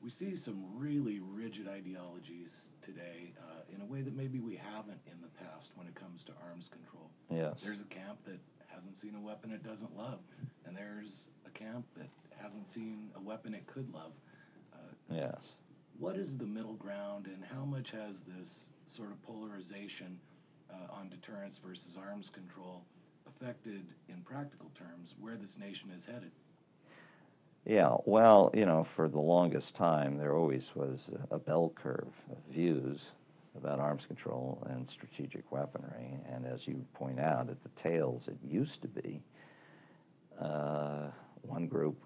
We see some really rigid ideologies today in a way that maybe we haven't in the past when it comes to arms control. Yes. There's a camp that hasn't seen a weapon it doesn't love, and there's a camp that hasn't seen a weapon it could love. Yes. What is the middle ground, and how much has this sort of polarization on deterrence versus arms control affected, in practical terms, where this nation is headed? Yeah, well, for the longest time, there always was a bell curve of views about arms control and strategic weaponry. And as you point out, at the tails, it used to be one group,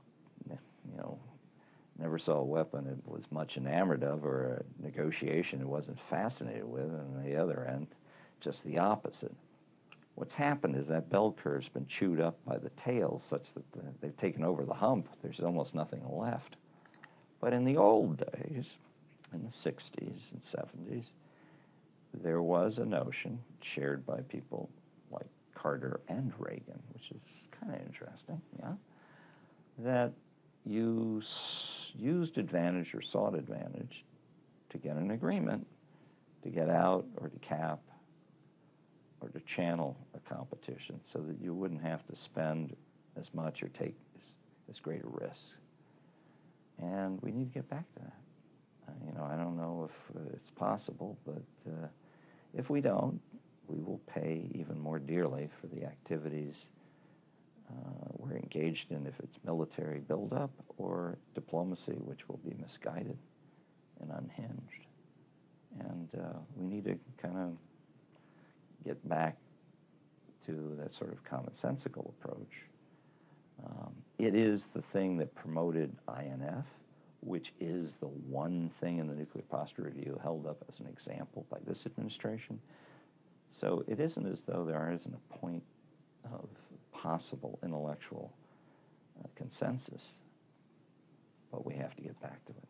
never saw a weapon it was much enamored of, or a negotiation it wasn't fascinated with, and the other end, just the opposite. What's happened is that bell curve's been chewed up by the tails such that they've taken over the hump. There's almost nothing left. But in the old days, in the 60s and 70s, there was a notion shared by people like Carter and Reagan, which is kind of interesting, yeah, that you used advantage or sought advantage to get an agreement, to get out or to cap or to channel a competition so that you wouldn't have to spend as much or take as great a risk. And we need to get back to that. I don't know if it's possible, but if we don't, we will pay even more dearly for the activities we're engaged in, if it's military buildup or diplomacy, which will be misguided and unhinged. And we need to kind of get back to that sort of commonsensical approach. It is the thing that promoted INF, which is the one thing in the Nuclear Posture Review held up as an example by this administration. So it isn't as though there isn't a point of possible intellectual consensus, but we have to get back to it.